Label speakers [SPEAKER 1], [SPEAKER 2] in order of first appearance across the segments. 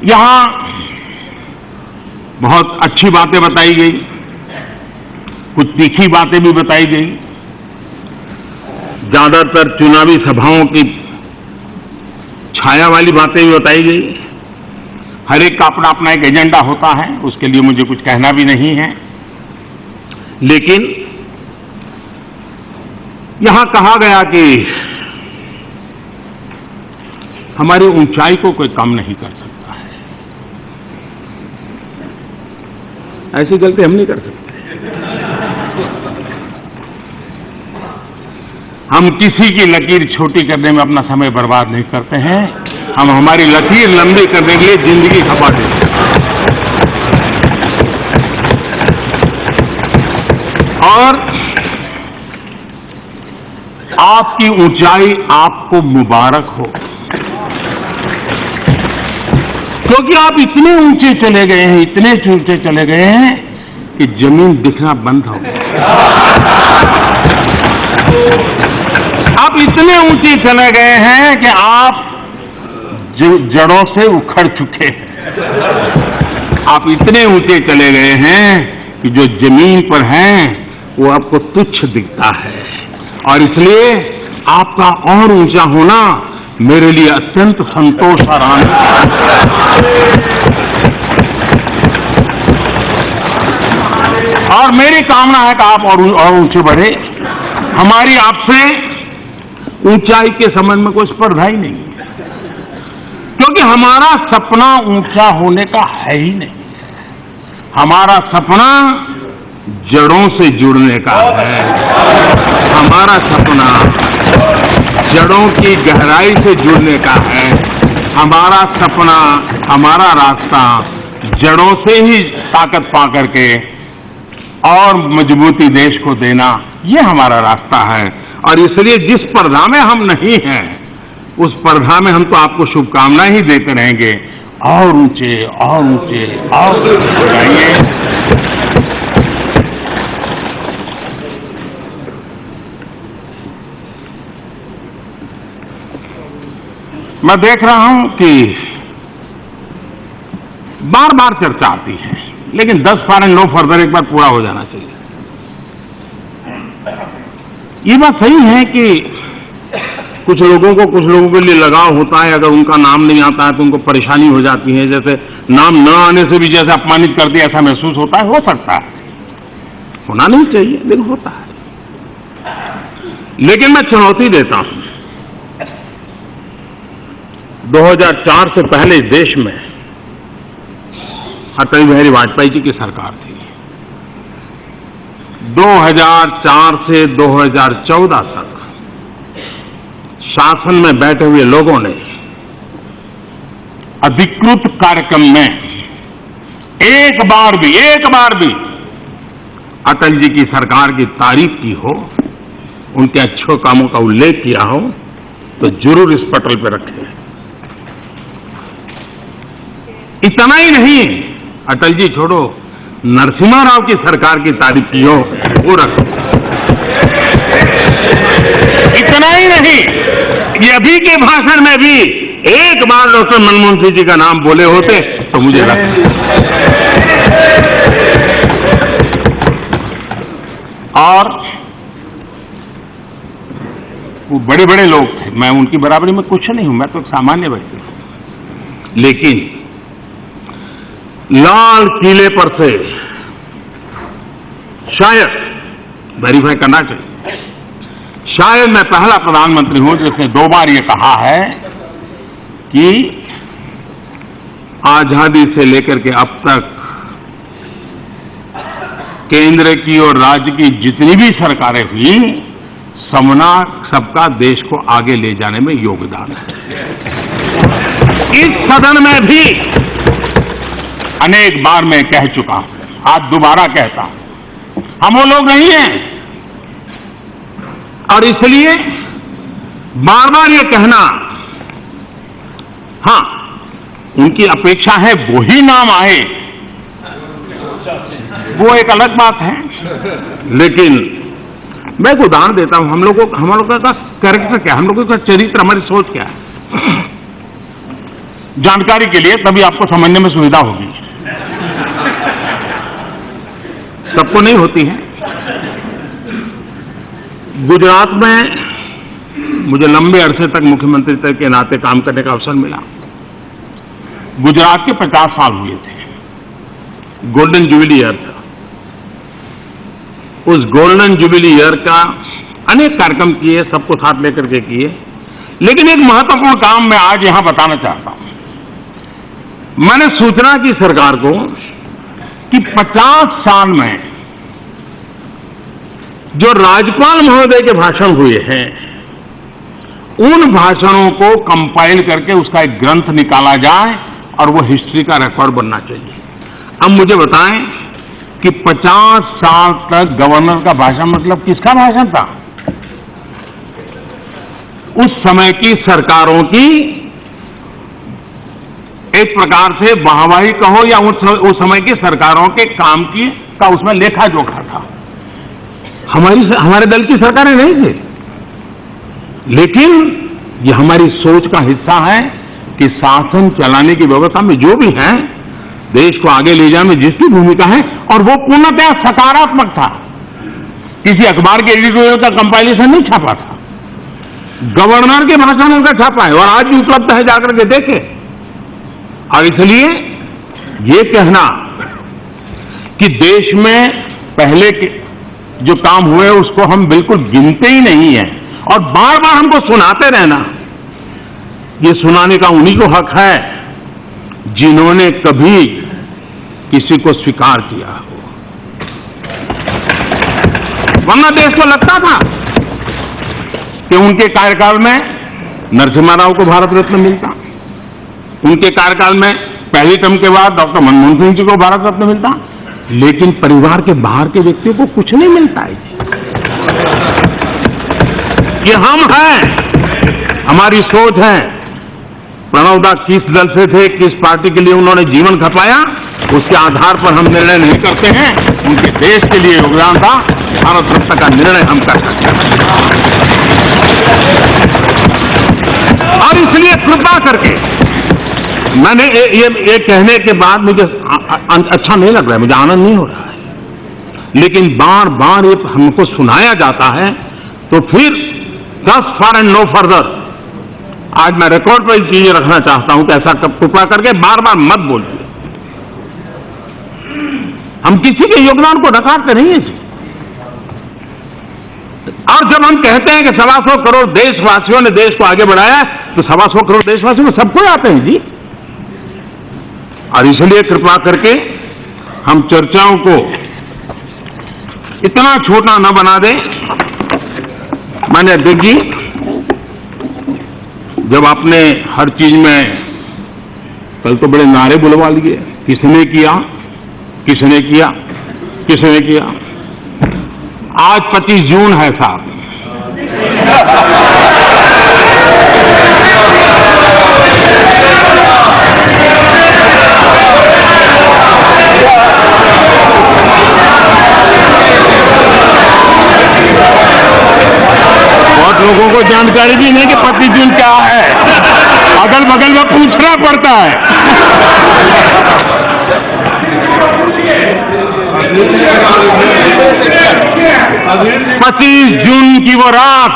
[SPEAKER 1] यहां बहुत अच्छी बातें बताई गई, कुछ तीखी बातें भी बताई गई। ज्यादातर चुनावी सभाओं की छाया वाली बातें भी बताई गई। हर एक का अपना अपना एक एजेंडा होता है, उसके लिए मुझे कुछ कहना भी नहीं है। लेकिन यहां कहा गया कि हमारी ऊंचाई को कोई कम नहीं कर सकता है। ऐसी गलती हम नहीं कर सकते। हम किसी की लकीर छोटी करने में अपना समय बर्बाद नहीं करते हैं। हम हमारी लकीर लंबी करने के लिए जिंदगी खपा देते हैं। और आपकी ऊंचाई आपको मुबारक हो, क्योंकि आप इतने ऊंचे चले गए हैं, इतने ऊंचे चले गए हैं कि जमीन दिखना बंद हो गई। आप इतने ऊंचे चले गए हैं कि आप जड़ों से उखड़ चुके हैं। आप इतने ऊंचे चले गए हैं कि जो जमीन पर हैं वो आपको तुच्छ दिखता है। और इसलिए आपका और ऊंचा होना मेरे लिए अत्यंत संतोष और आनंद। और मेरी कामना है कि आप और ऊंचे बढ़े। हमारी आपसे ऊंचाई के संबंध में कोई स्पर्धा ही नहीं है, क्योंकि हमारा सपना ऊंचा होने का है ही नहीं। हमारा सपना जड़ों से जुड़ने का है। हमारा सपना जड़ों की गहराई से जुड़ने का है। हमारा सपना, हमारा रास्ता जड़ों से ही ताकत पा करके और मजबूती देश को देना, ये हमारा रास्ता है। और इसलिए जिस स्पर्धा में हम नहीं हैं, उस स्पर्धा में हम तो आपको शुभकामनाएं ही देते रहेंगे। और ऊंचे और ऊंचे और ऊंचे जाइए। मैं देख रहा हूं कि बार बार चर्चा आती है, लेकिन 10 फॉर एंड नो फर्दर एक बार पूरा हो जाना चाहिए। ये बात सही है कि कुछ लोगों के लिए लगाव होता है। अगर उनका नाम नहीं आता है तो उनको परेशानी हो जाती है। जैसे नाम न आने से भी जैसे अपमानित कर दिया ऐसा महसूस होता है। हो सकता है, होना नहीं चाहिए, लेकिन होता है। लेकिन मैं चुनौती देता हूं, 2004 से पहले इस देश में अटल बिहारी वाजपेयी जी की सरकार थी। 2004 से 2014 तक शासन में बैठे हुए लोगों ने अधिकृत कार्यक्रम में एक बार भी अटल जी की सरकार की तारीफ की हो, उनके अच्छे कामों का उल्लेख किया हो, तो जरूर इस पटल पर रखें। इतना ही नहीं, अटल जी छोड़ो, नरसिम्हा राव की सरकार की तारीफ की हो, वो रखो। इतना ही नहीं, ये अभी के भाषण में भी एक बार डॉक्टर मनमोहन सिंह जी का नाम बोले होते तो मुझे लगता। और वो बड़े बड़े लोग थे, मैं उनकी बराबरी में कुछ नहीं हूं, मैं तो एक सामान्य व्यक्ति हूं। लेकिन लाल किले पर से शायद वेरीफाई करना चाहिए, शायद मैं पहला प्रधानमंत्री हूं जिसने 2 बार ये कहा है कि आजादी से लेकर के अब तक केंद्र की और राज्य की जितनी भी सरकारें हुई, सबका देश को आगे ले जाने में योगदान है। इस सदन में भी अनेक बार मैं कह चुका हूं, आज दोबारा कहता हूं, हम वो लोग नहीं हैं। और इसलिए बार बार ये कहना, हां, उनकी अपेक्षा है वो ही नाम आए, वो एक अलग बात है। लेकिन मैं एक उदाहरण देता हूं, हम लोगों का कैरेक्टर क्या है, हम लोगों का चरित्र, हमारी सोच क्या है। जानकारी के लिए, तभी आपको समझने में सुविधा होगी। सबको नहीं होती है। गुजरात में मुझे लंबे अरसे तक मुख्यमंत्री के नाते काम करने का अवसर मिला। गुजरात के 50 साल हुए थे, गोल्डन जुबली ईयर था। उस गोल्डन जुबली ईयर का अनेक कार्यक्रम किए, सबको साथ लेकर के किए, लेकिन एक महत्वपूर्ण काम मैं आज यहां बताना चाहता हूं। मैंने सूचना की सरकार को कि 50 साल में जो राज्यपाल महोदय के भाषण हुए हैं, उन भाषणों को कंपाइल करके उसका एक ग्रंथ निकाला जाए और वो हिस्ट्री का रिकॉर्ड बनना चाहिए। अब मुझे बताएं कि 50 साल तक गवर्नर का भाषण मतलब किसका भाषण था? उस समय की सरकारों की एक प्रकार से वाहवाही कहो या उस समय की सरकारों के काम की का उसमें लेखा जोखा था। हमारे दल की सरकारें नहीं थी, लेकिन ये हमारी सोच का हिस्सा है कि शासन चलाने की व्यवस्था में जो भी है, देश को आगे ले जाने में जिसकी भूमिका है, और वो पूर्णतः सकारात्मक था। किसी अखबार के एडिटोरियल का कंपाइलेशन नहीं छापा था, गवर्नर के भाषणों का छापा है, और आज भी उपलब्ध है, जाकर के देखे। और इसलिए ये कहना कि देश में पहले के जो काम हुए उसको हम बिल्कुल गिनते ही नहीं है, और बार बार हमको सुनाते रहना, ये सुनाने का उन्हीं को हक है जिन्होंने कभी किसी को स्वीकार किया हो। वरना देश को लगता था कि उनके कार्यकाल में नरसिम्हा राव को भारत रत्न मिलता, उनके कार्यकाल में पहली टर्म के बाद डॉक्टर मनमोहन सिंह जी को भारत रत्न मिलता, लेकिन परिवार के बाहर के व्यक्तियों को कुछ नहीं मिलता है। ये हम हैं, हमारी सोच है। प्रणव दा किस दल से थे, किस पार्टी के लिए उन्होंने जीवन खपाया, उसके आधार पर हम निर्णय नहीं करते हैं। उनके देश के लिए योगदान था, भारत रत्न का निर्णय हम कर सकते हैं। और इसलिए कृपा करके मैंने ये कहने के बाद मुझे अच्छा नहीं लग रहा है, मुझे आनंद नहीं हो रहा है, लेकिन बार बार ये हमको सुनाया जाता है, तो फिर thus far and no further, आज मैं रिकॉर्ड पर चीजें रखना चाहता हूं कि ऐसा कृपा करके बार बार मत बोलिए। हम किसी के योगदान को नकारते नहीं है जी। और जब हम कहते हैं कि 125 करोड़ देशवासियों ने देश को आगे बढ़ाया, तो 125 करोड़ देशवासियों में सबको आते हैं जी। और इसलिए कृपा करके हम चर्चाओं को इतना छोटा न बना दें। माननीय अध्यक्ष जी, जब आपने हर चीज में कल तो बड़े नारे बुलवा लिए, किसने किया, किसने किया, किसने किया। आज 25 जून है साहब, बहुत लोगों को जानकारी भी नहीं कि 25 जून क्या है, अगल बगल में पूछना पड़ता है। 25 जून की वो रात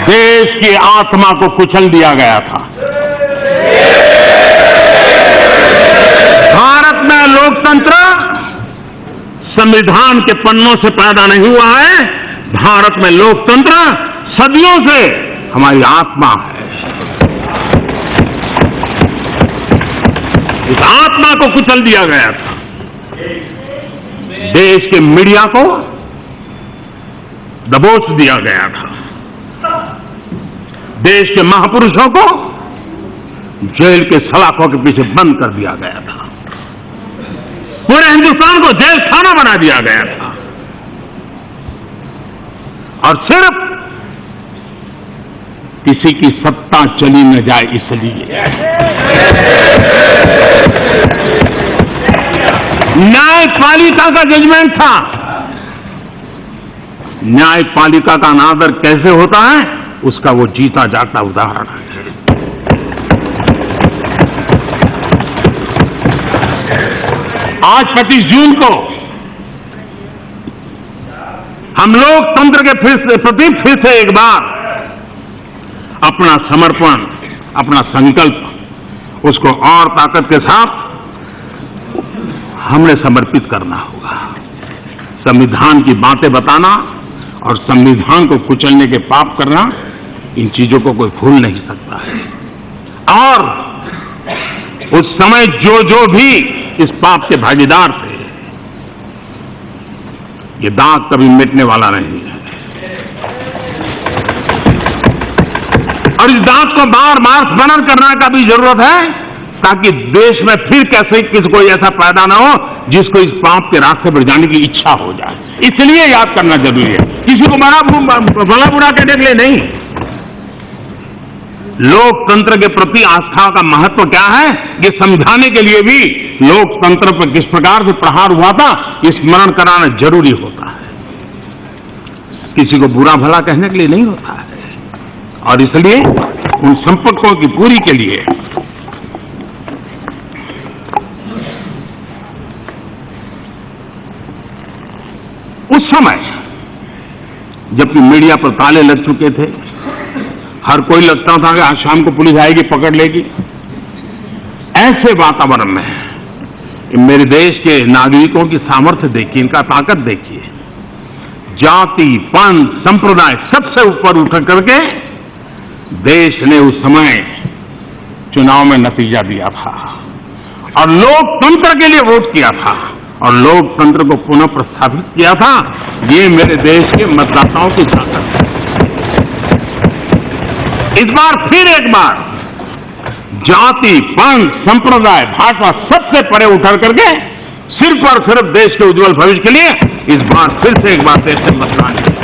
[SPEAKER 1] देश की आत्मा को कुचल दिया गया था। भारत में लोकतंत्र संविधान के पन्नों से पैदा नहीं हुआ है, भारत में लोकतंत्र सदियों से हमारी आत्मा है। इस आत्मा को कुचल दिया गया था। देश के मीडिया को दबोच दिया गया था। देश के महापुरुषों को जेल के सलाखों के पीछे बंद कर दिया गया था। पूरे हिंदुस्तान को जेल खाना बना दिया गया था। और सिर्फ किसी की सत्ता चली न जाए इसलिए न्यायपालिका का जजमेंट था। न्यायपालिका का अनादर कैसे होता है उसका वो जीता जागता उदाहरण है। आज 25 जून को हम लोकतंत्र के प्रति फिर से एक बार अपना समर्पण, अपना संकल्प उसको और ताकत के साथ हमने समर्पित करना होगा। संविधान की बातें बताना और संविधान को कुचलने के पाप करना, इन चीजों को कोई भूल नहीं सकता है। और उस समय जो भी इस पाप के भागीदार थे, ये दाग कभी मिटने वाला नहीं है। और इस दाग को बार बार स्मरण करने का भी जरूरत है, ताकि देश में फिर कैसे किसी कोई ऐसा पैदा ना हो जिसको इस पाप के रास्ते पर जाने की इच्छा हो जाए। इसलिए याद करना जरूरी है, किसी को भला बुरा कहने के लिए नहीं। लोकतंत्र के प्रति आस्था का महत्व क्या है, ये समझाने के लिए भी लोकतंत्र पर किस प्रकार से प्रहार हुआ था, ये स्मरण कराना जरूरी होता है। किसी को बुरा भला कहने के लिए नहीं होता है। और इसलिए उन संपर्कों की पूरी के लिए उस समय जबकि मीडिया पर ताले लग चुके थे, हर कोई लगता था कि आज शाम को पुलिस आएगी, पकड़ लेगी, ऐसे वातावरण में मेरे देश के नागरिकों की सामर्थ्य देखिए, इनका ताकत देखिए। जाति, पंथ, संप्रदाय सबसे ऊपर उठ करके देश ने उस समय चुनाव में नतीजा दिया था और लोकतंत्र के लिए वोट किया था और लोकतंत्र को पुनः प्रस्थापित किया था। ये मेरे देश के मतदाताओं की ताकत है। इस बार फिर एक बार जाति, पंथ, संप्रदाय, भाषा सबसे परे उठा करके सिर्फ और सिर्फ देश के उज्जवल भविष्य के लिए इस बार फिर से एक बार देश में मतदान किया।